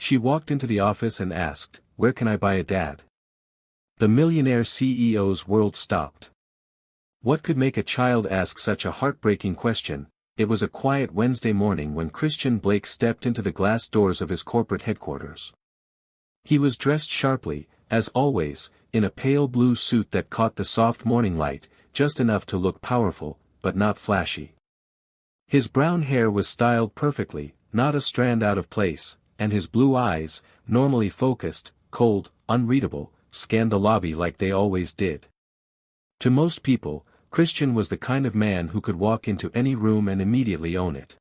She walked into the office and asked, "Where can I buy a dad?" The Millionaire CEO's world stopped. What could make a child ask such a heartbreaking question? It was a quiet Wednesday morning when Christian Blake stepped into the glass doors of his corporate headquarters. He was dressed sharply, as always, in a pale blue suit that caught the soft morning light, just enough to look powerful, but not flashy. His brown hair was styled perfectly, not a strand out of place, and his blue eyes, normally focused, cold, unreadable, scanned the lobby like they always did. To most people, Christian was the kind of man who could walk into any room and immediately own it.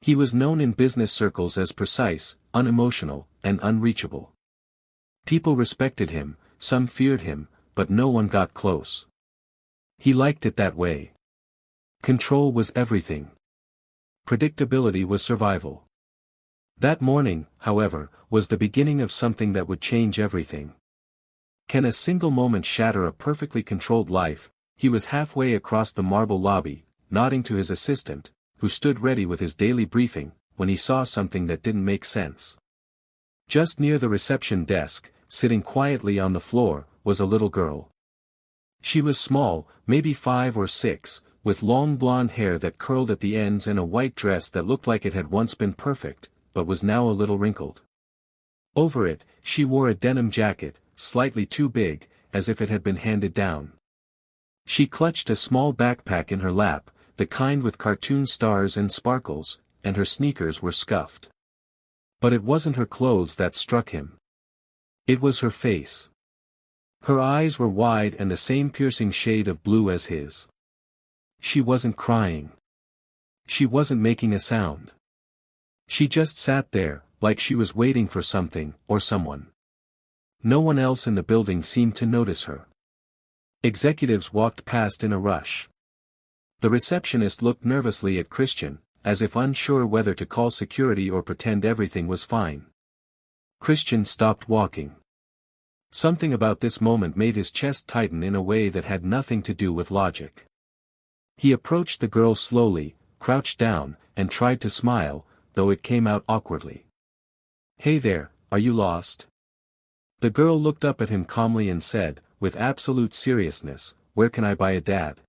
He was known in business circles as precise, unemotional, and unreachable. People respected him, some feared him, but no one got close. He liked it that way. Control was everything. Predictability was survival. That morning, however, was the beginning of something that would change everything. Can a single moment shatter a perfectly controlled life? He was halfway across the marble lobby, nodding to his assistant, who stood ready with his daily briefing, when he saw something that didn't make sense. Just near the reception desk, sitting quietly on the floor, was a little girl. She was small, maybe 5 or 6, with long blonde hair that curled at the ends and a white dress that looked like it had once been perfect, but was now a little wrinkled. Over it, she wore a denim jacket, slightly too big, as if it had been handed down. She clutched a small backpack in her lap, the kind with cartoon stars and sparkles, and her sneakers were scuffed. But it wasn't her clothes that struck him. It was her face. Her eyes were wide and the same piercing shade of blue as his. She wasn't crying. She wasn't making a sound. She just sat there, like she was waiting for something, or someone. No one else in the building seemed to notice her. Executives walked past in a rush. The receptionist looked nervously at Christian, as if unsure whether to call security or pretend everything was fine. Christian stopped walking. Something about this moment made his chest tighten in a way that had nothing to do with logic. He approached the girl slowly, crouched down, and tried to smile, though it came out awkwardly. "Hey there, are you lost?" The girl looked up at him calmly and said, with absolute seriousness, "Where can I buy a dad?"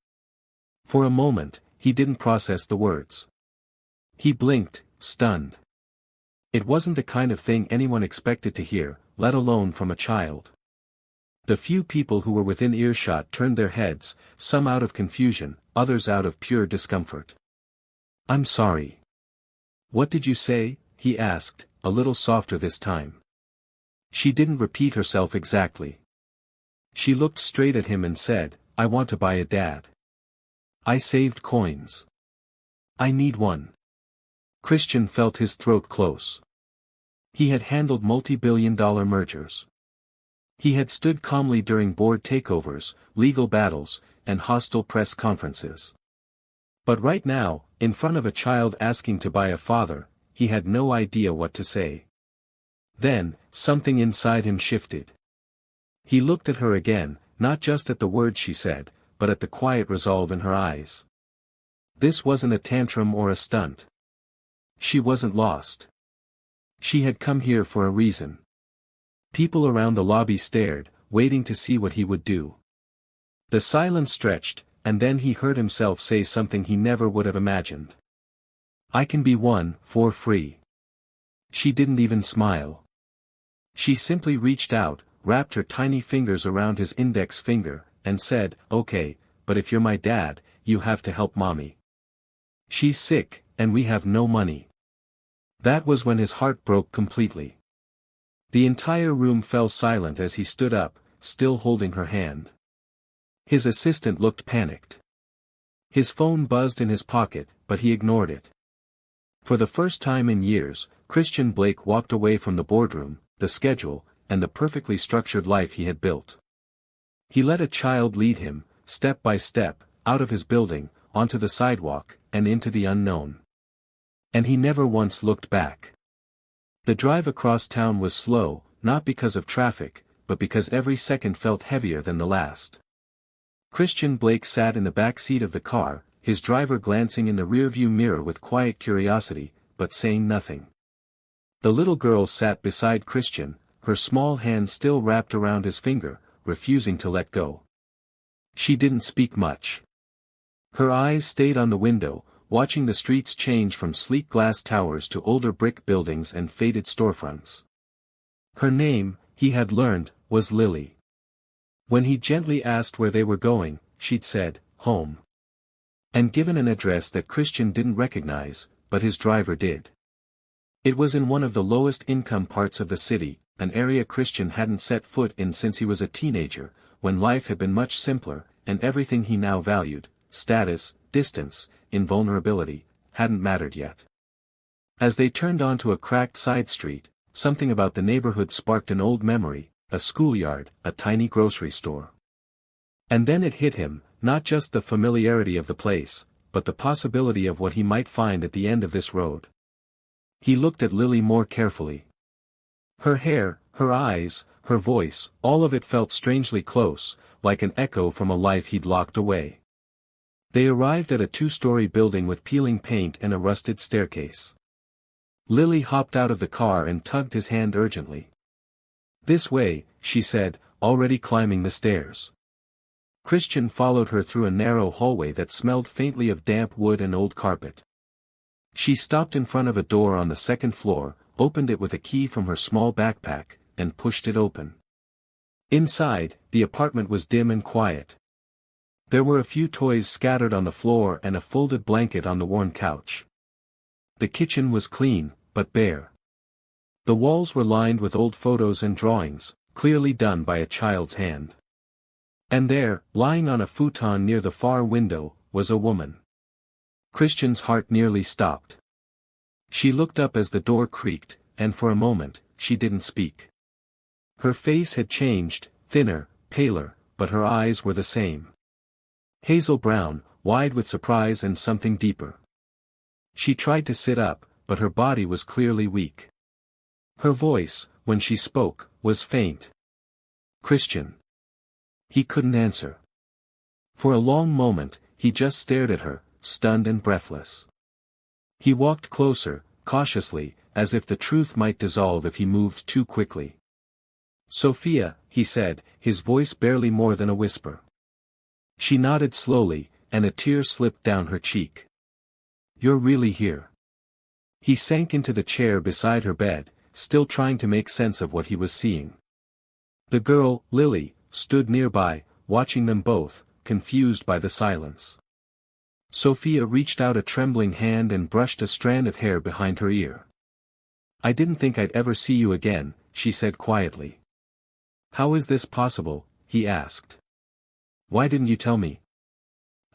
For a moment, he didn't process the words. He blinked, stunned. It wasn't the kind of thing anyone expected to hear, let alone from a child. The few people who were within earshot turned their heads, some out of confusion, others out of pure discomfort. "I'm sorry." "What did you say?" he asked, a little softer this time. She didn't repeat herself exactly. She looked straight at him and said, "I want to buy a dad. I saved coins. I need one." Christian felt his throat close. He had handled multi-billion-dollar mergers. He had stood calmly during board takeovers, legal battles, and hostile press conferences. But right now, in front of a child asking to buy a father, he had no idea what to say. Then, something inside him shifted. He looked at her again, not just at the words she said, but at the quiet resolve in her eyes. This wasn't a tantrum or a stunt. She wasn't lost. She had come here for a reason. People around the lobby stared, waiting to see what he would do. The silence stretched, and then he heard himself say something he never would have imagined. "I can be one, for free." She didn't even smile. She simply reached out, wrapped her tiny fingers around his index finger, and said, "Okay, but if you're my dad, you have to help mommy. She's sick, and we have no money." That was when his heart broke completely. The entire room fell silent as he stood up, still holding her hand. His assistant looked panicked. His phone buzzed in his pocket, but he ignored it. For the first time in years, Christian Blake walked away from the boardroom, the schedule, and the perfectly structured life he had built. He let a child lead him, step by step, out of his building, onto the sidewalk, and into the unknown. And he never once looked back. The drive across town was slow, not because of traffic, but because every second felt heavier than the last. Christian Blake sat in the back seat of the car, his driver glancing in the rearview mirror with quiet curiosity, but saying nothing. The little girl sat beside Christian, her small hand still wrapped around his finger, refusing to let go. She didn't speak much. Her eyes stayed on the window, watching the streets change from sleek glass towers to older brick buildings and faded storefronts. Her name, he had learned, was Lily. When he gently asked where they were going, she'd said, "Home." And given an address that Christian didn't recognize, but his driver did. It was in one of the lowest income parts of the city, an area Christian hadn't set foot in since he was a teenager, when life had been much simpler, and everything he now valued, status, distance, invulnerability, hadn't mattered yet. As they turned onto a cracked side street, something about the neighborhood sparked an old memory, a schoolyard, a tiny grocery store. And then it hit him, not just the familiarity of the place, but the possibility of what he might find at the end of this road. He looked at Lily more carefully. Her hair, her eyes, her voice, all of it felt strangely close, like an echo from a life he'd locked away. They arrived at a two-story building with peeling paint and a rusted staircase. Lily hopped out of the car and tugged his hand urgently. "This way," she said, already climbing the stairs. Christian followed her through a narrow hallway that smelled faintly of damp wood and old carpet. She stopped in front of a door on the second floor, opened it with a key from her small backpack, and pushed it open. Inside, the apartment was dim and quiet. There were a few toys scattered on the floor and a folded blanket on the worn couch. The kitchen was clean, but bare. The walls were lined with old photos and drawings, clearly done by a child's hand. And there, lying on a futon near the far window, was a woman. Christian's heart nearly stopped. She looked up as the door creaked, and for a moment, she didn't speak. Her face had changed, thinner, paler, but her eyes were the same. Hazel brown, wide with surprise and something deeper. She tried to sit up, but her body was clearly weak. Her voice, when she spoke, was faint. "Christian." He couldn't answer. For a long moment, he just stared at her, stunned and breathless. He walked closer, cautiously, as if the truth might dissolve if he moved too quickly. "Sophia," he said, his voice barely more than a whisper. She nodded slowly, and a tear slipped down her cheek. "You're really here." He sank into the chair beside her bed, still trying to make sense of what he was seeing. The girl, Lily, stood nearby, watching them both, confused by the silence. Sophia reached out a trembling hand and brushed a strand of hair behind her ear. "I didn't think I'd ever see you again," she said quietly. "How is this possible?" he asked. "Why didn't you tell me?"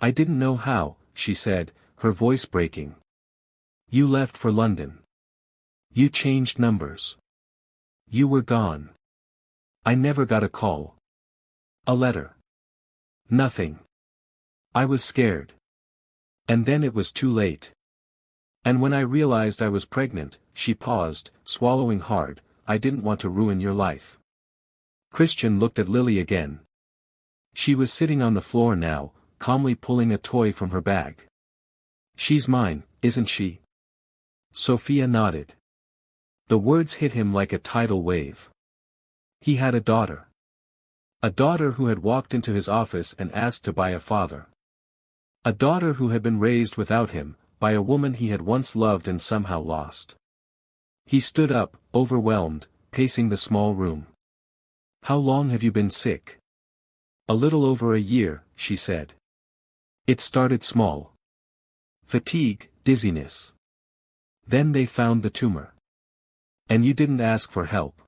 "I didn't know how," she said, her voice breaking. "You left for London. You changed numbers. You were gone. I never got a call. A letter. Nothing. I was scared. And then it was too late. And when I realized I was pregnant," she paused, swallowing hard, "I didn't want to ruin your life." Christian looked at Lily again. She was sitting on the floor now, calmly pulling a toy from her bag. "She's mine, isn't she?" Sophia nodded. The words hit him like a tidal wave. He had a daughter. A daughter who had walked into his office and asked to buy a father. A daughter who had been raised without him, by a woman he had once loved and somehow lost. He stood up, overwhelmed, pacing the small room. "How long have you been sick?" "A little over a year," she said. "It started small. Fatigue, dizziness. Then they found the tumor. And you didn't ask for help.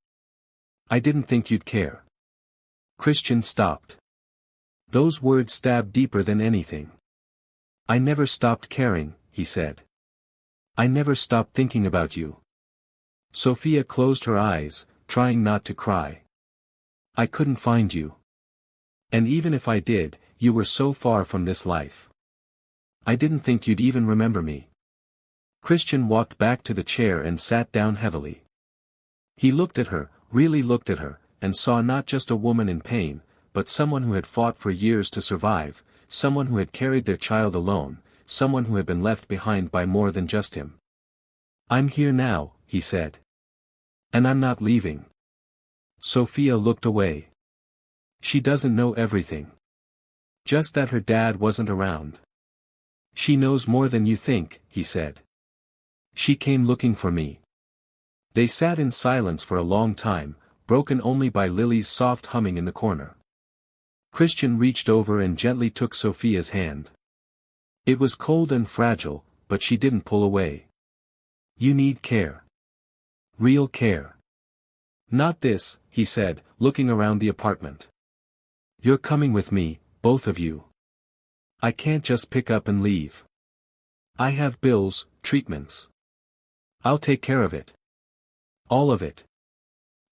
I didn't think you'd care." Christian stopped. Those words stabbed deeper than anything. "I never stopped caring," he said. "I never stopped thinking about you." Sophia closed her eyes, trying not to cry. "I couldn't find you. And even if I did, you were so far from this life. I didn't think you'd even remember me." Christian walked back to the chair and sat down heavily. He looked at her, really looked at her, and saw not just a woman in pain, but someone who had fought for years to survive, someone who had carried their child alone, someone who had been left behind by more than just him. "I'm here now," he said. And I'm not leaving. Sophia looked away. She doesn't know everything. Just that her dad wasn't around. She knows more than you think, he said. She came looking for me. They sat in silence for a long time, broken only by Lily's soft humming in the corner. Christian reached over and gently took Sophia's hand. It was cold and fragile, but she didn't pull away. You need care. Real care. Not this, he said, looking around the apartment. You're coming with me, both of you. I can't just pick up and leave. I have bills, treatments. I'll take care of it. All of it.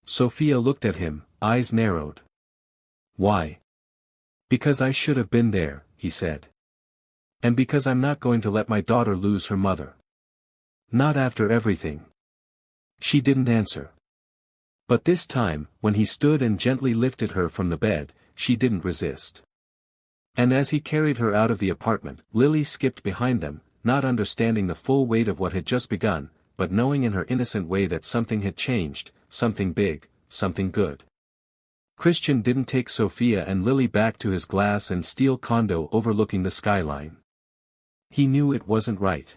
Sophia looked at him, eyes narrowed. Why? Because I should have been there, he said. And because I'm not going to let my daughter lose her mother. Not after everything. She didn't answer. But this time, when he stood and gently lifted her from the bed, she didn't resist. And as he carried her out of the apartment, Lily skipped behind them, not understanding the full weight of what had just begun, but knowing in her innocent way that something had changed, something big, something good. Christian didn't take Sophia and Lily back to his glass and steel condo overlooking the skyline. He knew it wasn't right.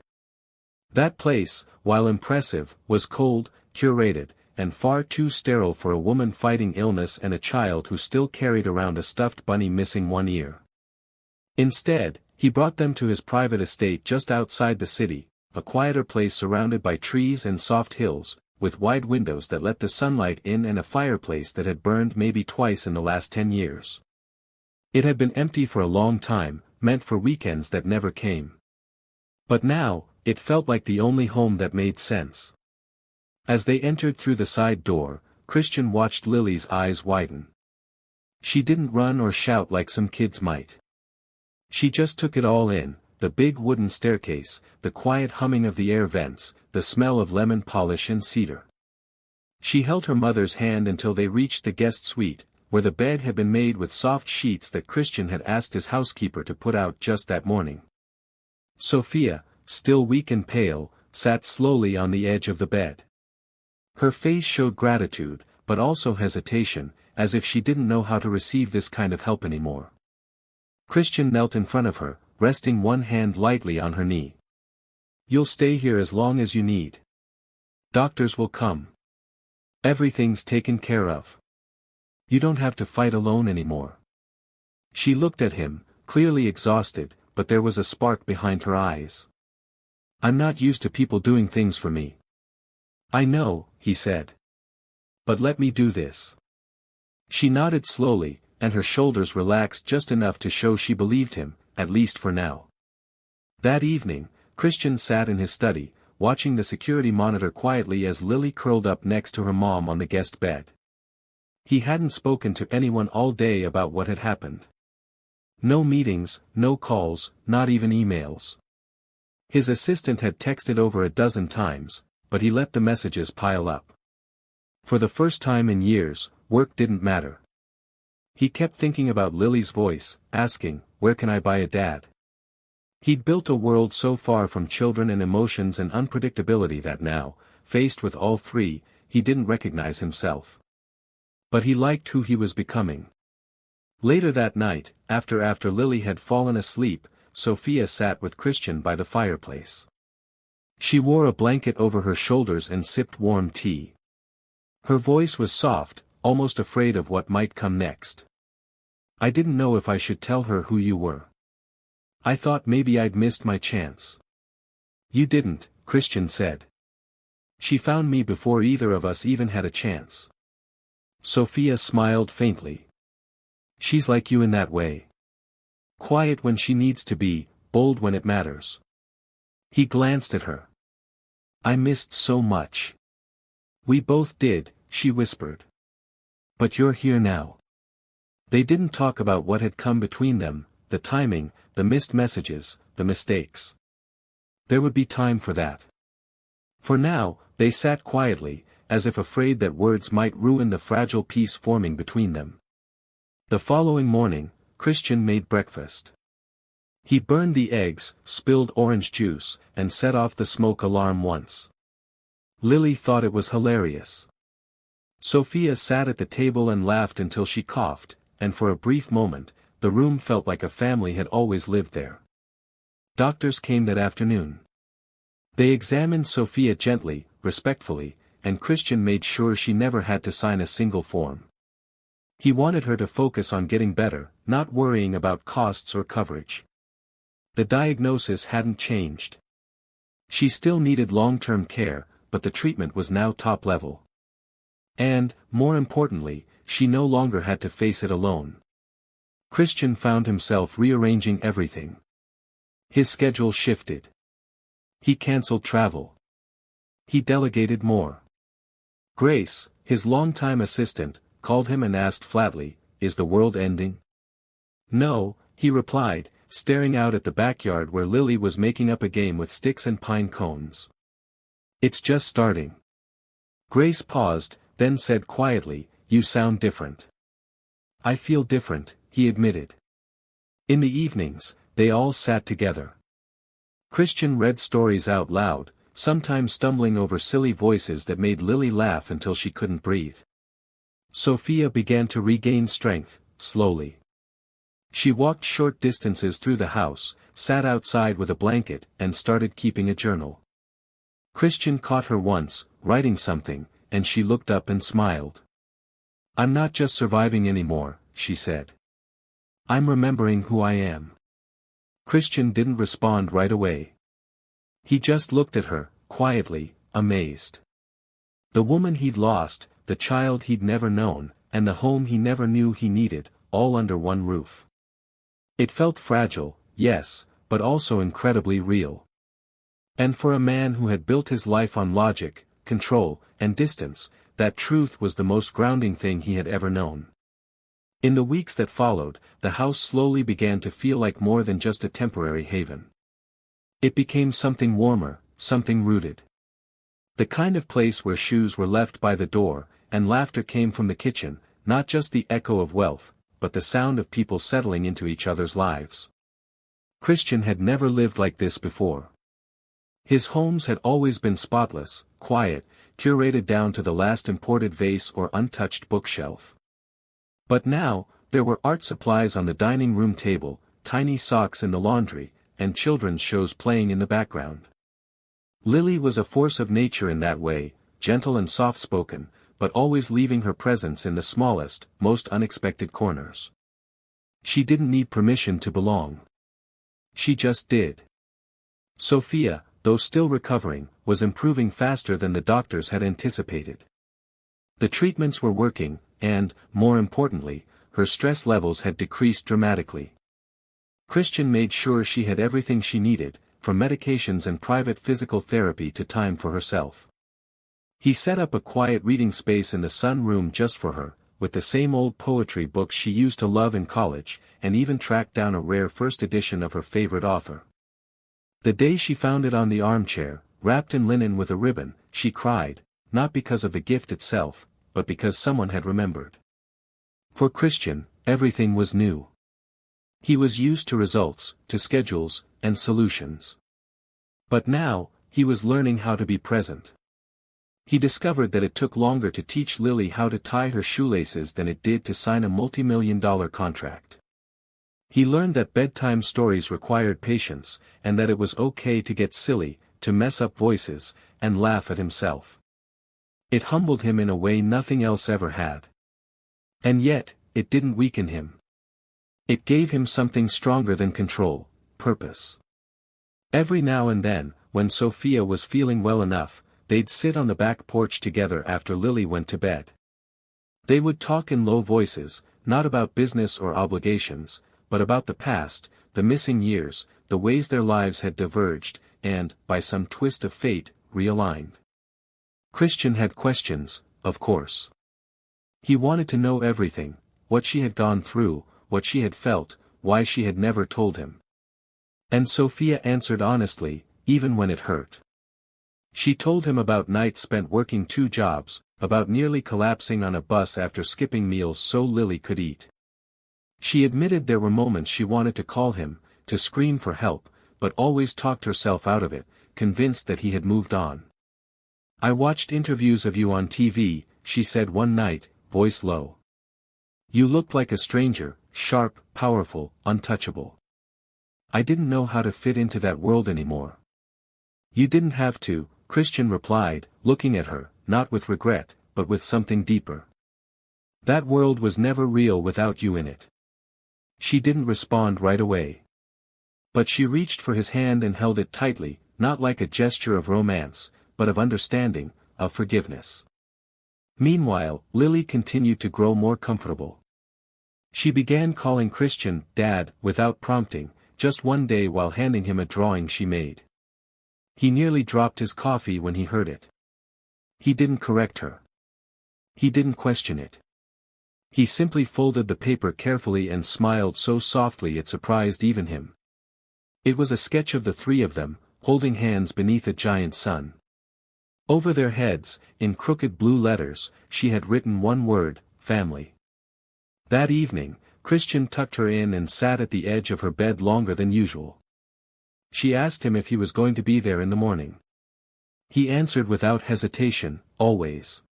That place, while impressive, was cold, curated, and far too sterile for a woman fighting illness and a child who still carried around a stuffed bunny missing one ear. Instead, he brought them to his private estate just outside the city, a quieter place surrounded by trees and soft hills, with wide windows that let the sunlight in and a fireplace that had burned maybe twice in the last 10 years. It had been empty for a long time, meant for weekends that never came. But now, it felt like the only home that made sense. As they entered through the side door, Christian watched Lily's eyes widen. She didn't run or shout like some kids might. She just took it all in, the big wooden staircase, the quiet humming of the air vents, the smell of lemon polish and cedar. She held her mother's hand until they reached the guest suite, where the bed had been made with soft sheets that Christian had asked his housekeeper to put out just that morning. Sophia, still weak and pale, sat slowly on the edge of the bed. Her face showed gratitude, but also hesitation, as if she didn't know how to receive this kind of help anymore. Christian knelt in front of her, resting one hand lightly on her knee. You'll stay here as long as you need. Doctors will come. Everything's taken care of. You don't have to fight alone anymore. She looked at him, clearly exhausted, but there was a spark behind her eyes. I'm not used to people doing things for me. I know, he said. But let me do this. She nodded slowly, and her shoulders relaxed just enough to show she believed him, at least for now. That evening, Christian sat in his study, watching the security monitor quietly as Lily curled up next to her mom on the guest bed. He hadn't spoken to anyone all day about what had happened. No meetings, no calls, not even emails. His assistant had texted over a dozen times, but he let the messages pile up. For the first time in years, work didn't matter. He kept thinking about Lily's voice, asking, where can I buy a dad? He'd built a world so far from children and emotions and unpredictability that now, faced with all three, he didn't recognize himself. But he liked who he was becoming. Later that night, after Lily had fallen asleep, Sophia sat with Christian by the fireplace. She wore a blanket over her shoulders and sipped warm tea. Her voice was soft, almost afraid of what might come next. I didn't know if I should tell her who you were. I thought maybe I'd missed my chance. You didn't, Christian said. She found me before either of us even had a chance. Sophia smiled faintly. She's like you in that way. Quiet when she needs to be, bold when it matters. He glanced at her. I missed so much. We both did, she whispered. But you're here now. They didn't talk about what had come between them, the timing, the missed messages, the mistakes. There would be time for that. For now, they sat quietly, as if afraid that words might ruin the fragile peace forming between them. The following morning, Christian made breakfast. He burned the eggs, spilled orange juice, and set off the smoke alarm once. Lily thought it was hilarious. Sophia sat at the table and laughed until she coughed, and for a brief moment, the room felt like a family had always lived there. Doctors came that afternoon. They examined Sophia gently, respectfully, and Christian made sure she never had to sign a single form. He wanted her to focus on getting better, not worrying about costs or coverage. The diagnosis hadn't changed. She still needed long-term care, but the treatment was now top level. And, more importantly, she no longer had to face it alone. Christian found himself rearranging everything. His schedule shifted. He cancelled travel. He delegated more. Grace, his longtime assistant, called him and asked flatly, "Is the world ending?" "No," he replied, staring out at the backyard where Lily was making up a game with sticks and pine cones. "It's just starting." Grace paused, then said quietly, "You sound different." "I feel different," he admitted. In the evenings, they all sat together. Christian read stories out loud, sometimes stumbling over silly voices that made Lily laugh until she couldn't breathe. Sophia began to regain strength, slowly. She walked short distances through the house, sat outside with a blanket, and started keeping a journal. Christian caught her once, writing something, and she looked up and smiled. "I'm not just surviving anymore," she said. "I'm remembering who I am." Christian didn't respond right away. He just looked at her, quietly, amazed. The woman he'd lost, the child he'd never known, and the home he never knew he needed, all under one roof. It felt fragile, yes, but also incredibly real. And for a man who had built his life on logic, control, and distance, that truth was the most grounding thing he had ever known. In the weeks that followed, the house slowly began to feel like more than just a temporary haven. It became something warmer, something rooted. The kind of place where shoes were left by the door, and laughter came from the kitchen, not just the echo of wealth, but the sound of people settling into each other's lives. Christian had never lived like this before. His homes had always been spotless, quiet, curated down to the last imported vase or untouched bookshelf. But now, there were art supplies on the dining room table, tiny socks in the laundry, and children's shows playing in the background. Lily was a force of nature in that way, gentle and soft-spoken, but always leaving her presence in the smallest, most unexpected corners. She didn't need permission to belong. She just did. Sophia, though still recovering, was improving faster than the doctors had anticipated. The treatments were working, and, more importantly, her stress levels had decreased dramatically. Christian made sure she had everything she needed, from medications and private physical therapy to time for herself. He set up a quiet reading space in the sun room just for her, with the same old poetry books she used to love in college, and even tracked down a rare first edition of her favorite author. The day she found it on the armchair, wrapped in linen with a ribbon, she cried, not because of the gift itself, but because someone had remembered. For Christian, everything was new. He was used to results, to schedules, and solutions. But now, he was learning how to be present. He discovered that it took longer to teach Lily how to tie her shoelaces than it did to sign a multi-million-dollar contract. He learned that bedtime stories required patience, and that it was okay to get silly, to mess up voices, and laugh at himself. It humbled him in a way nothing else ever had. And yet, it didn't weaken him. It gave him something stronger than control, purpose. Every now and then, when Sophia was feeling well enough, they'd sit on the back porch together after Lily went to bed. They would talk in low voices, not about business or obligations, but about the past, the missing years, the ways their lives had diverged, and, by some twist of fate, realigned. Christian had questions, of course. He wanted to know everything, what she had gone through, what she had felt, why she had never told him. And Sophia answered honestly, even when it hurt. She told him about nights spent working 2 jobs, about nearly collapsing on a bus after skipping meals so Lily could eat. She admitted there were moments she wanted to call him, to scream for help, but always talked herself out of it, convinced that he had moved on. "I watched interviews of you on TV," she said one night, voice low. You looked like a stranger, sharp, powerful, untouchable. I didn't know how to fit into that world anymore. You didn't have to, Christian replied, looking at her, not with regret, but with something deeper. That world was never real without you in it. She didn't respond right away. But she reached for his hand and held it tightly, not like a gesture of romance, but of understanding, of forgiveness. Meanwhile, Lily continued to grow more comfortable. She began calling Christian, Dad, without prompting, just one day while handing him a drawing she made. He nearly dropped his coffee when he heard it. He didn't correct her. He didn't question it. He simply folded the paper carefully and smiled so softly it surprised even him. It was a sketch of the three of them, holding hands beneath a giant sun. Over their heads, in crooked blue letters, she had written one word, family. That evening, Christian tucked her in and sat at the edge of her bed longer than usual. She asked him if he was going to be there in the morning. He answered without hesitation, always.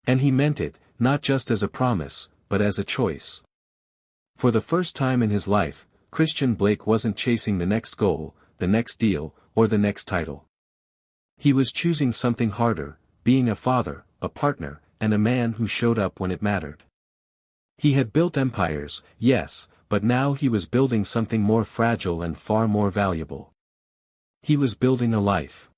And he meant it, not just as a promise, but as a choice. For the first time in his life, Christian Blake wasn't chasing the next goal, the next deal, or the next title. He was choosing something harder, being a father, a partner, and a man who showed up when it mattered. He had built empires, yes, but now he was building something more fragile and far more valuable. He was building a life.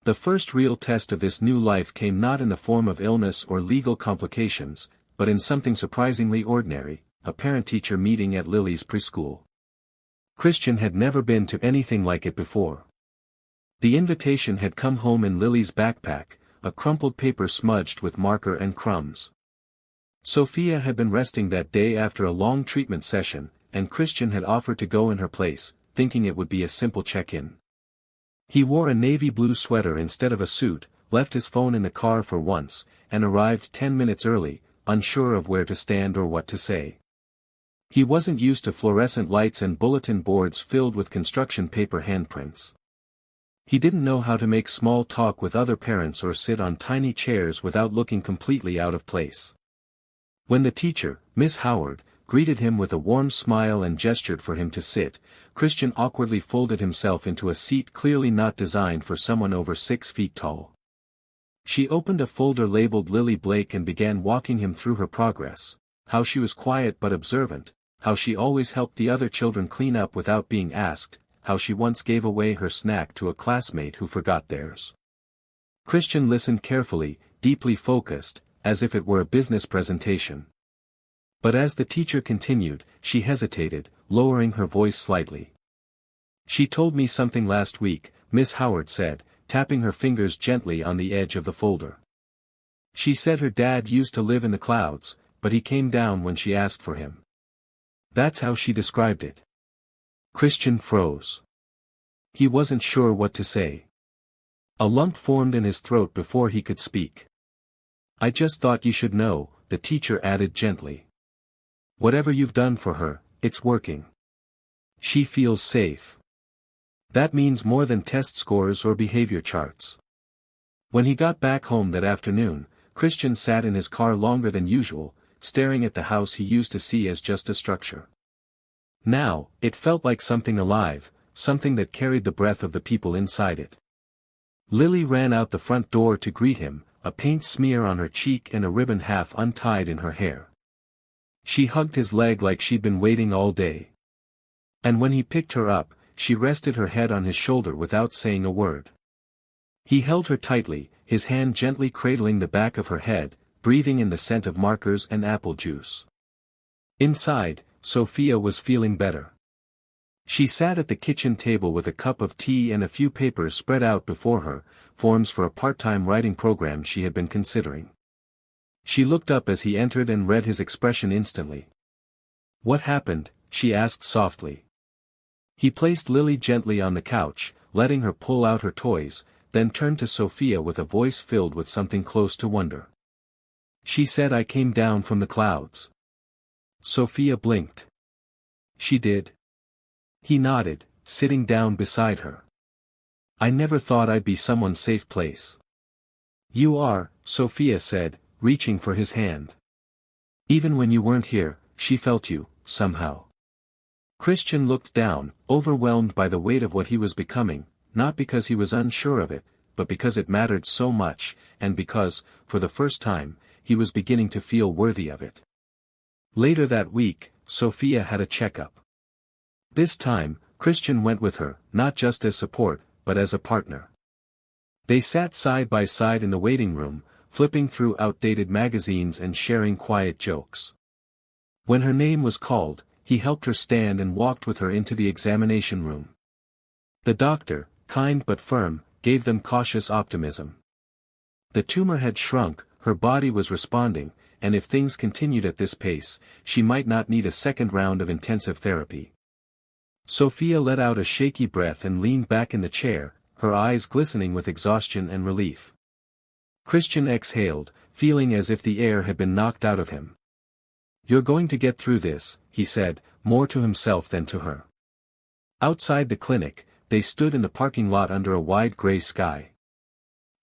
The first real test of this new life came not in the form of illness or legal complications, but in something surprisingly ordinary, a parent-teacher meeting at Lily's preschool. Christian had never been to anything like it before. The invitation had come home in Lily's backpack, a crumpled paper smudged with marker and crumbs. Sophia had been resting that day after a long treatment session, and Christian had offered to go in her place, thinking it would be a simple check-in. He wore a navy blue sweater instead of a suit, left his phone in the car for once, and arrived 10 minutes early, unsure of where to stand or what to say. He wasn't used to fluorescent lights and bulletin boards filled with construction paper handprints. He didn't know how to make small talk with other parents or sit on tiny chairs without looking completely out of place. When the teacher, Miss Howard, greeted him with a warm smile and gestured for him to sit, Christian awkwardly folded himself into a seat clearly not designed for someone over 6 feet tall. She opened a folder labeled Lily Blake and began walking him through her progress, how she was quiet but observant, how she always helped the other children clean up without being asked, how she once gave away her snack to a classmate who forgot theirs. Christian listened carefully, deeply focused, as if it were a business presentation. But as the teacher continued, she hesitated, lowering her voice slightly. She told me something last week, Miss Howard said, tapping her fingers gently on the edge of the folder. She said her dad used to live in the clouds, but he came down when she asked for him. That's how she described it. Christian froze. He wasn't sure what to say. A lump formed in his throat before he could speak. I just thought you should know, the teacher added gently. Whatever you've done for her, it's working. She feels safe. That means more than test scores or behavior charts. When he got back home that afternoon, Christian sat in his car longer than usual, staring at the house he used to see as just a structure. Now, it felt like something alive, something that carried the breath of the people inside it. Lily ran out the front door to greet him, a paint smear on her cheek and a ribbon half untied in her hair. She hugged his leg like she'd been waiting all day. And when he picked her up, she rested her head on his shoulder without saying a word. He held her tightly, his hand gently cradling the back of her head, breathing in the scent of markers and apple juice. Inside, Sophia was feeling better. She sat at the kitchen table with a cup of tea and a few papers spread out before her, forms for a part-time writing program she had been considering. She looked up as he entered and read his expression instantly. What happened? She asked softly. He placed Lily gently on the couch, letting her pull out her toys, then turned to Sophia with a voice filled with something close to wonder. She said I came down from the clouds. Sophia blinked. She did. He nodded, sitting down beside her. I never thought I'd be someone's safe place. You are, Sophia said, reaching for his hand. Even when you weren't here, she felt you, somehow. Christian looked down, overwhelmed by the weight of what he was becoming, not because he was unsure of it, but because it mattered so much, and because, for the first time, he was beginning to feel worthy of it. Later that week, Sophia had a checkup. This time, Christian went with her, not just as support, but as a partner. They sat side by side in the waiting room, flipping through outdated magazines and sharing quiet jokes. When her name was called, he helped her stand and walked with her into the examination room. The doctor, kind but firm, gave them cautious optimism. The tumor had shrunk, her body was responding, and if things continued at this pace, she might not need a second round of intensive therapy. Sophia let out a shaky breath and leaned back in the chair, her eyes glistening with exhaustion and relief. Christian exhaled, feeling as if the air had been knocked out of him. "You're going to get through this," he said, more to himself than to her. Outside the clinic, they stood in the parking lot under a wide gray sky.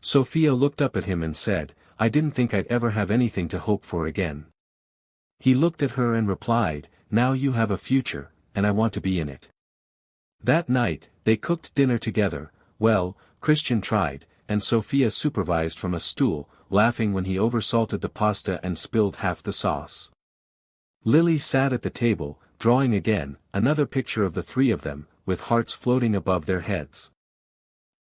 Sophia looked up at him and said, "I didn't think I'd ever have anything to hope for again." He looked at her and replied, "Now you have a future, and I want to be in it." That night, they cooked dinner together. Well, Christian tried, and Sophia supervised from a stool, laughing when he oversalted the pasta and spilled half the sauce. Lily sat at the table, drawing again, another picture of the three of them, with hearts floating above their heads.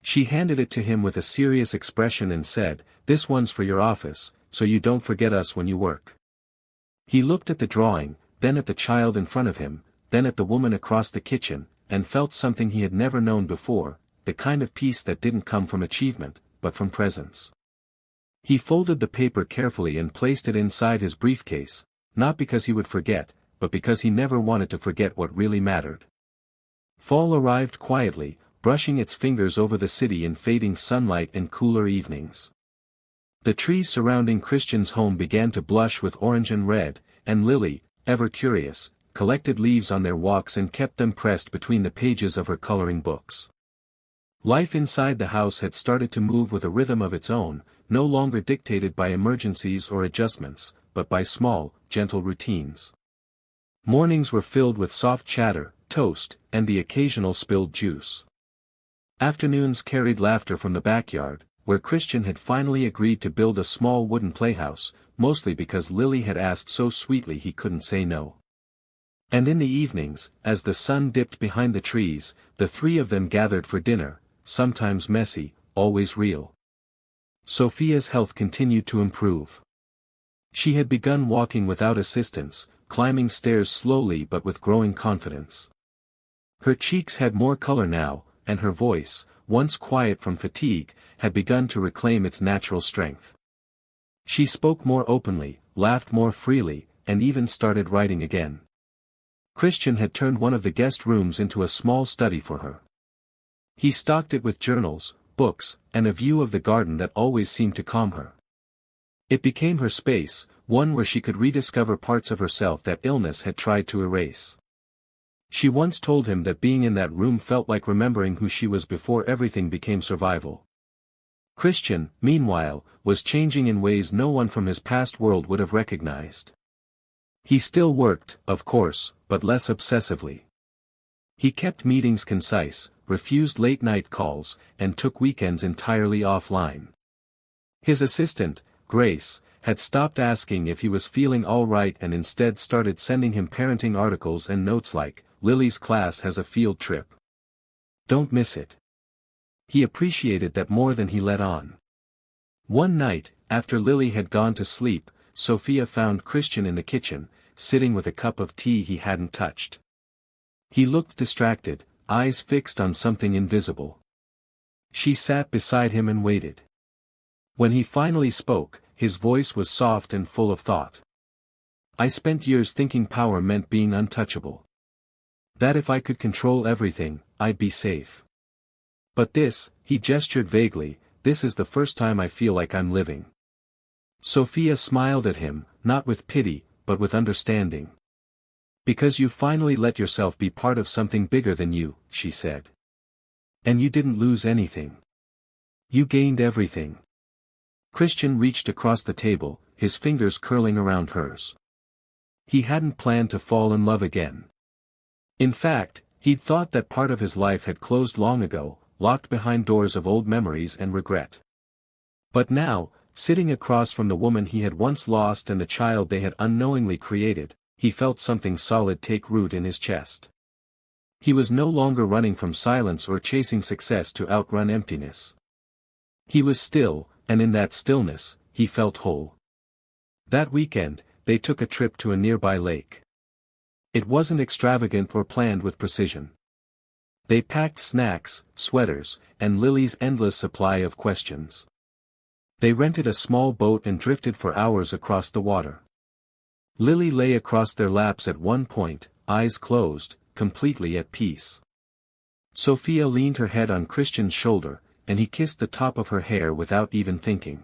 She handed it to him with a serious expression and said, "This one's for your office, so you don't forget us when you work." He looked at the drawing, then at the child in front of him, then at the woman across the kitchen, and felt something he had never known before, the kind of peace that didn't come from achievement, but from presence. He folded the paper carefully and placed it inside his briefcase, not because he would forget, but because he never wanted to forget what really mattered. Fall arrived quietly, brushing its fingers over the city in fading sunlight and cooler evenings. The trees surrounding Christian's home began to blush with orange and red, and Lily, ever curious, collected leaves on their walks and kept them pressed between the pages of her coloring books. Life inside the house had started to move with a rhythm of its own, no longer dictated by emergencies or adjustments, but by small, gentle routines. Mornings were filled with soft chatter, toast, and the occasional spilled juice. Afternoons carried laughter from the backyard, where Christian had finally agreed to build a small wooden playhouse, mostly because Lily had asked so sweetly he couldn't say no. And in the evenings, as the sun dipped behind the trees, the three of them gathered for dinner, sometimes messy, always real. Sophia's health continued to improve. She had begun walking without assistance, climbing stairs slowly but with growing confidence. Her cheeks had more color now, and her voice, once quiet from fatigue, had begun to reclaim its natural strength. She spoke more openly, laughed more freely, and even started writing again. Christian had turned one of the guest rooms into a small study for her. He stocked it with journals, books, and a view of the garden that always seemed to calm her. It became her space, one where she could rediscover parts of herself that illness had tried to erase. She once told him that being in that room felt like remembering who she was before everything became survival. Christian, meanwhile, was changing in ways no one from his past world would have recognized. He still worked, of course, but less obsessively. He kept meetings concise, refused late-night calls, and took weekends entirely offline. His assistant, Grace, had stopped asking if he was feeling all right and instead started sending him parenting articles and notes like, "Lily's class has a field trip. Don't miss it." He appreciated that more than he let on. One night, after Lily had gone to sleep, Sophia found Christian in the kitchen, sitting with a cup of tea he hadn't touched. He looked distracted, eyes fixed on something invisible. She sat beside him and waited. When he finally spoke, his voice was soft and full of thought. "I spent years thinking power meant being untouchable. That if I could control everything, I'd be safe. But this," he gestured vaguely, "this is the first time I feel like I'm living." Sophia smiled at him, not with pity, but with understanding. "Because you finally let yourself be part of something bigger than you," she said. "And you didn't lose anything. You gained everything." Christian reached across the table, his fingers curling around hers. He hadn't planned to fall in love again. In fact, he'd thought that part of his life had closed long ago, locked behind doors of old memories and regret. But now, sitting across from the woman he had once lost and the child they had unknowingly created, he felt something solid take root in his chest. He was no longer running from silence or chasing success to outrun emptiness. He was still, and in that stillness, he felt whole. That weekend, they took a trip to a nearby lake. It wasn't extravagant or planned with precision. They packed snacks, sweaters, and Lily's endless supply of questions. They rented a small boat and drifted for hours across the water. Lily lay across their laps at one point, eyes closed, completely at peace. Sophia leaned her head on Christian's shoulder, and he kissed the top of her hair without even thinking.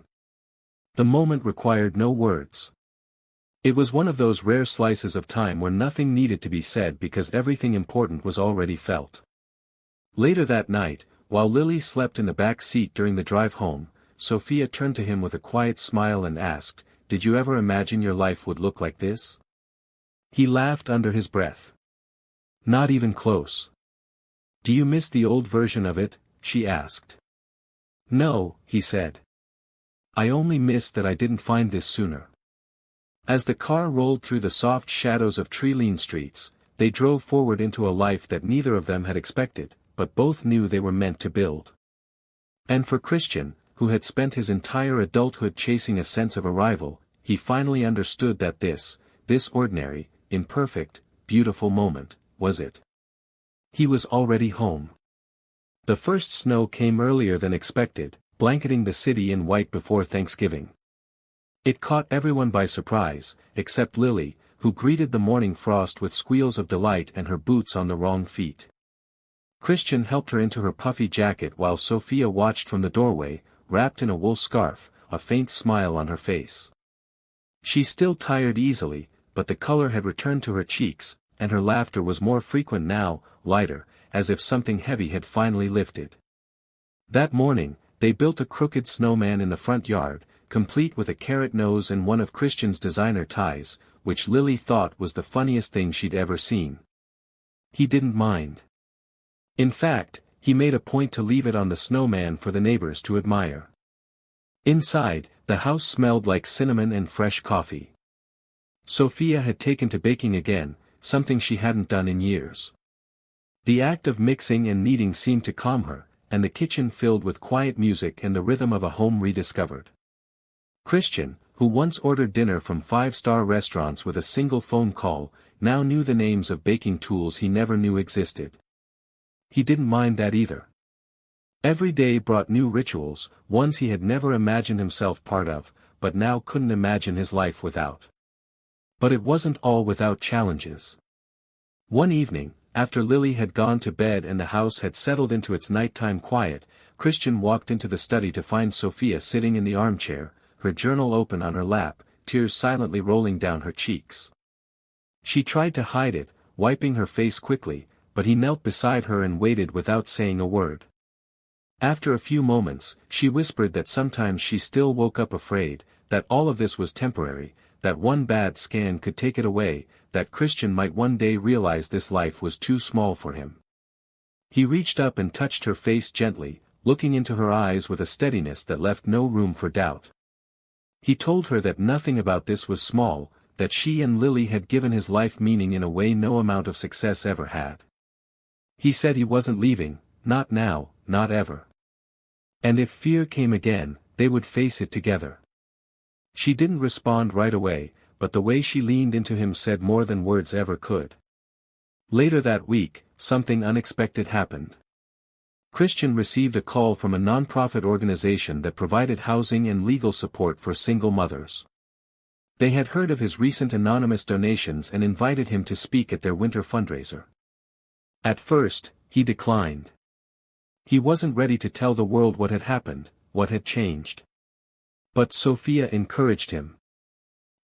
The moment required no words. It was one of those rare slices of time where nothing needed to be said because everything important was already felt. Later that night, while Lily slept in the back seat during the drive home, Sophia turned to him with a quiet smile and asked, "Did you ever imagine your life would look like this?" He laughed under his breath. "Not even close." "Do you miss the old version of it?" she asked. "No," he said. "I only miss that I didn't find this sooner." As the car rolled through the soft shadows of tree-lined streets, they drove forward into a life that neither of them had expected, but both knew they were meant to build. And for Christian, who had spent his entire adulthood chasing a sense of arrival, he finally understood that this ordinary, imperfect, beautiful moment, was it. He was already home. The first snow came earlier than expected, blanketing the city in white before Thanksgiving. It caught everyone by surprise, except Lily, who greeted the morning frost with squeals of delight and her boots on the wrong feet. Christian helped her into her puffy jacket while Sophia watched from the doorway, wrapped in a wool scarf, a faint smile on her face. She still tired easily, but the color had returned to her cheeks, and her laughter was more frequent now, lighter, as if something heavy had finally lifted. That morning, they built a crooked snowman in the front yard, complete with a carrot nose and one of Christian's designer ties, which Lily thought was the funniest thing she'd ever seen. He didn't mind. In fact, he made a point to leave it on the snowman for the neighbors to admire. Inside, the house smelled like cinnamon and fresh coffee. Sophia had taken to baking again, something she hadn't done in years. The act of mixing and kneading seemed to calm her, and the kitchen filled with quiet music and the rhythm of a home rediscovered. Christian, who once ordered dinner from five-star restaurants with a single phone call, now knew the names of baking tools he never knew existed. He didn't mind that either. Every day brought new rituals, ones he had never imagined himself part of, but now couldn't imagine his life without. But it wasn't all without challenges. One evening, after Lily had gone to bed and the house had settled into its nighttime quiet, Christian walked into the study to find Sophia sitting in the armchair, her journal open on her lap, tears silently rolling down her cheeks. She tried to hide it, wiping her face quickly, but he knelt beside her and waited without saying a word. After a few moments, she whispered that sometimes she still woke up afraid, that all of this was temporary, that one bad scan could take it away, that Christian might one day realize this life was too small for him. He reached up and touched her face gently, looking into her eyes with a steadiness that left no room for doubt. He told her that nothing about this was small, that she and Lily had given his life meaning in a way no amount of success ever had. He said he wasn't leaving, not now, not ever. And if fear came again, they would face it together. She didn't respond right away, but the way she leaned into him said more than words ever could. Later that week, something unexpected happened. Christian received a call from a nonprofit organization that provided housing and legal support for single mothers. They had heard of his recent anonymous donations and invited him to speak at their winter fundraiser. At first, he declined. He wasn't ready to tell the world what had happened, what had changed. But Sophia encouraged him.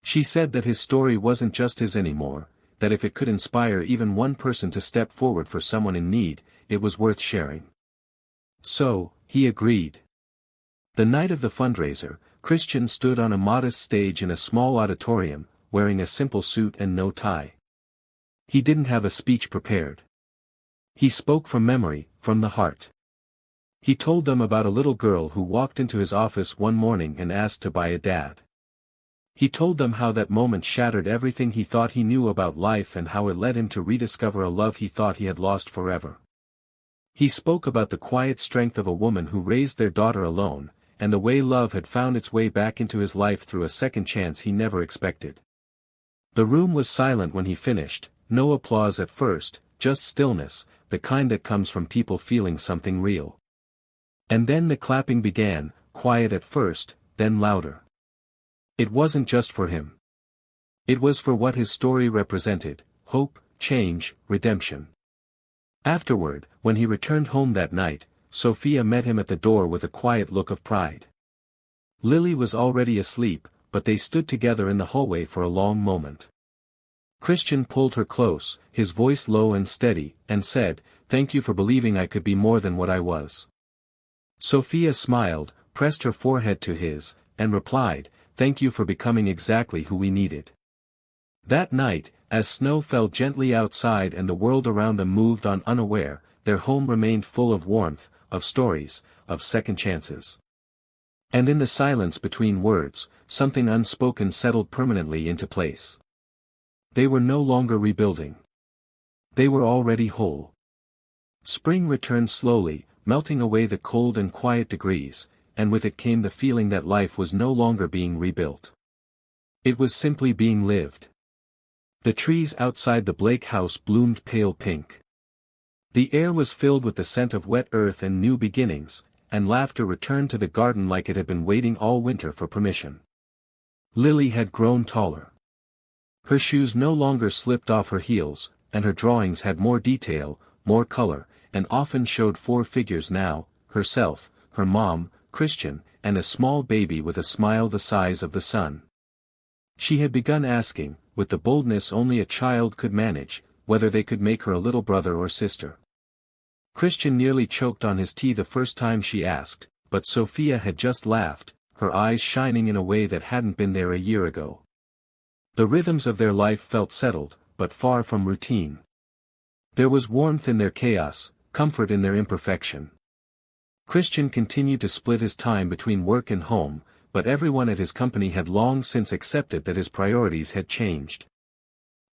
She said that his story wasn't just his anymore, that if it could inspire even one person to step forward for someone in need, it was worth sharing. So, he agreed. The night of the fundraiser, Christian stood on a modest stage in a small auditorium, wearing a simple suit and no tie. He didn't have a speech prepared. He spoke from memory, from the heart. He told them about a little girl who walked into his office one morning and asked to buy a dad. He told them how that moment shattered everything he thought he knew about life and how it led him to rediscover a love he thought he had lost forever. He spoke about the quiet strength of a woman who raised their daughter alone, and the way love had found its way back into his life through a second chance he never expected. The room was silent when he finished, no applause at first, just stillness, the kind that comes from people feeling something real. And then the clapping began, quiet at first, then louder. It wasn't just for him. It was for what his story represented: hope, change, redemption. Afterward, when he returned home that night, Sophia met him at the door with a quiet look of pride. Lily was already asleep, but they stood together in the hallway for a long moment. Christian pulled her close, his voice low and steady, and said, "Thank you for believing I could be more than what I was." Sophia smiled, pressed her forehead to his, and replied, "Thank you for becoming exactly who we needed." That night, as snow fell gently outside and the world around them moved on unaware, their home remained full of warmth, of stories, of second chances. And in the silence between words, something unspoken settled permanently into place. They were no longer rebuilding. They were already whole. Spring returned slowly, melting away the cold and quiet degrees, and with it came the feeling that life was no longer being rebuilt. It was simply being lived. The trees outside the Blake house bloomed pale pink. The air was filled with the scent of wet earth and new beginnings, and laughter returned to the garden like it had been waiting all winter for permission. Lily had grown taller. Her shoes no longer slipped off her heels, and her drawings had more detail, more color, and often showed four figures now: herself, her mom, Christian, and a small baby with a smile the size of the sun. She had begun asking, with the boldness only a child could manage, whether they could make her a little brother or sister. Christian nearly choked on his tea the first time she asked, but Sophia had just laughed, her eyes shining in a way that hadn't been there a year ago. The rhythms of their life felt settled, but far from routine. There was warmth in their chaos, comfort in their imperfection. Christian continued to split his time between work and home, but everyone at his company had long since accepted that his priorities had changed.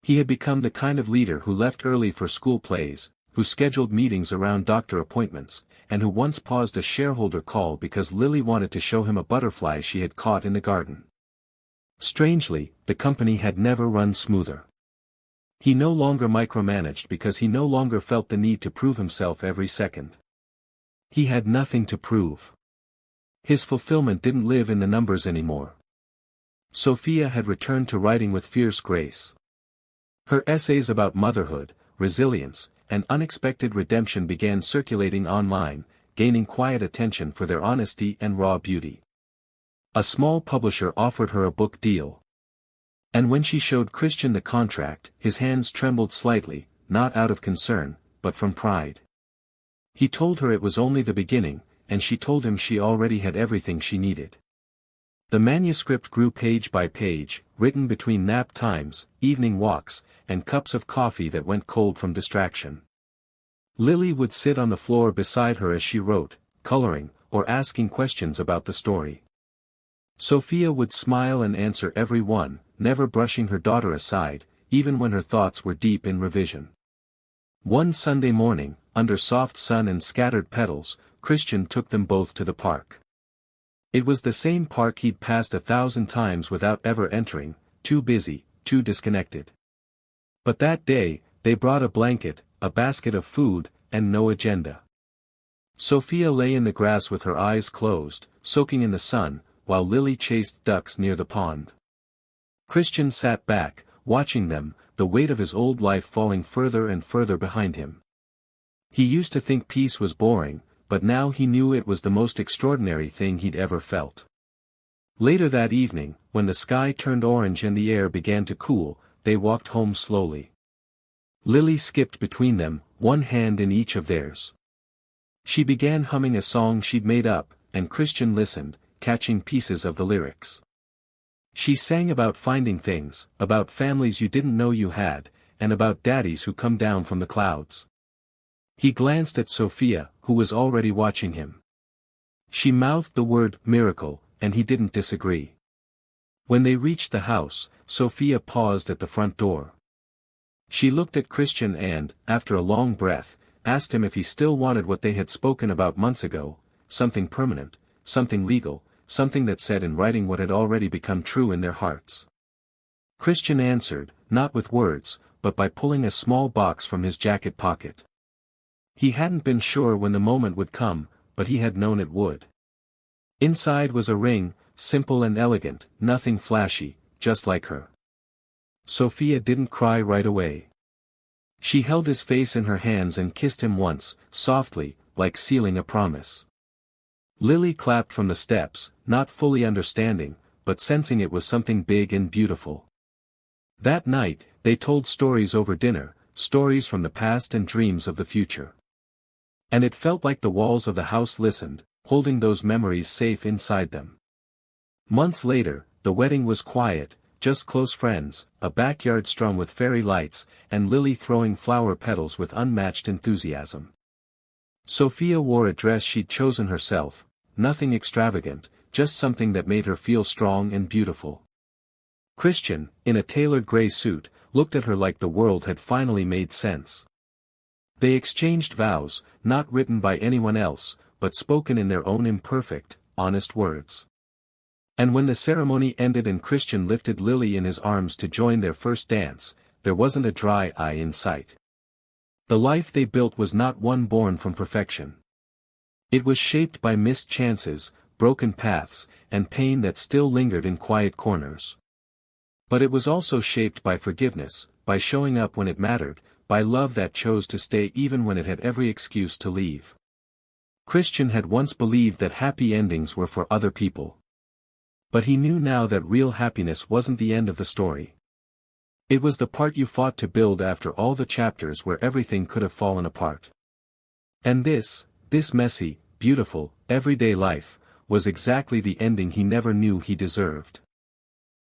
He had become the kind of leader who left early for school plays, who scheduled meetings around doctor appointments, and who once paused a shareholder call because Lily wanted to show him a butterfly she had caught in the garden. Strangely, the company had never run smoother. He no longer micromanaged because he no longer felt the need to prove himself every second. He had nothing to prove. His fulfillment didn't live in the numbers anymore. Sophia had returned to writing with fierce grace. Her essays about motherhood, resilience, and unexpected redemption began circulating online, gaining quiet attention for their honesty and raw beauty. A small publisher offered her a book deal. And when she showed Christian the contract, his hands trembled slightly, not out of concern, but from pride. He told her it was only the beginning, and she told him she already had everything she needed. The manuscript grew page by page, written between nap times, evening walks, and cups of coffee that went cold from distraction. Lily would sit on the floor beside her as she wrote, coloring, or asking questions about the story. Sophia would smile and answer every one, never brushing her daughter aside, even when her thoughts were deep in revision. One Sunday morning, under soft sun and scattered petals, Christian took them both to the park. It was the same park he'd passed 1,000 times without ever entering, too busy, too disconnected. But that day, they brought a blanket, a basket of food, and no agenda. Sophia lay in the grass with her eyes closed, soaking in the sun, while Lily chased ducks near the pond. Christian sat back, watching them, the weight of his old life falling further and further behind him. He used to think peace was boring, but now he knew it was the most extraordinary thing he'd ever felt. Later that evening, when the sky turned orange and the air began to cool, they walked home slowly. Lily skipped between them, one hand in each of theirs. She began humming a song she'd made up, and Christian listened, catching pieces of the lyrics. She sang about finding things, about families you didn't know you had, and about daddies who come down from the clouds. He glanced at Sophia, who was already watching him. She mouthed the word miracle, and he didn't disagree. When they reached the house, Sophia paused at the front door. She looked at Christian and, after a long breath, asked him if he still wanted what they had spoken about months ago, something permanent, something legal, something that said in writing what had already become true in their hearts. Christian answered, not with words, but by pulling a small box from his jacket pocket. He hadn't been sure when the moment would come, but he had known it would. Inside was a ring, simple and elegant, nothing flashy, just like her. Sophia didn't cry right away. She held his face in her hands and kissed him once, softly, like sealing a promise. Lily clapped from the steps, not fully understanding, but sensing it was something big and beautiful. That night, they told stories over dinner, stories from the past and dreams of the future. And it felt like the walls of the house listened, holding those memories safe inside them. Months later, the wedding was quiet, just close friends, a backyard strung with fairy lights, and Lily throwing flower petals with unmatched enthusiasm. Sophia wore a dress she'd chosen herself, nothing extravagant, just something that made her feel strong and beautiful. Christian, in a tailored gray suit, looked at her like the world had finally made sense. They exchanged vows, not written by anyone else, but spoken in their own imperfect, honest words. And when the ceremony ended and Christian lifted Lily in his arms to join their first dance, there wasn't a dry eye in sight. The life they built was not one born from perfection. It was shaped by missed chances, broken paths, and pain that still lingered in quiet corners. But it was also shaped by forgiveness, by showing up when it mattered, by love that chose to stay even when it had every excuse to leave. Christian had once believed that happy endings were for other people. But he knew now that real happiness wasn't the end of the story. It was the part you fought to build after all the chapters where everything could have fallen apart. And this messy, beautiful, everyday life, was exactly the ending he never knew he deserved.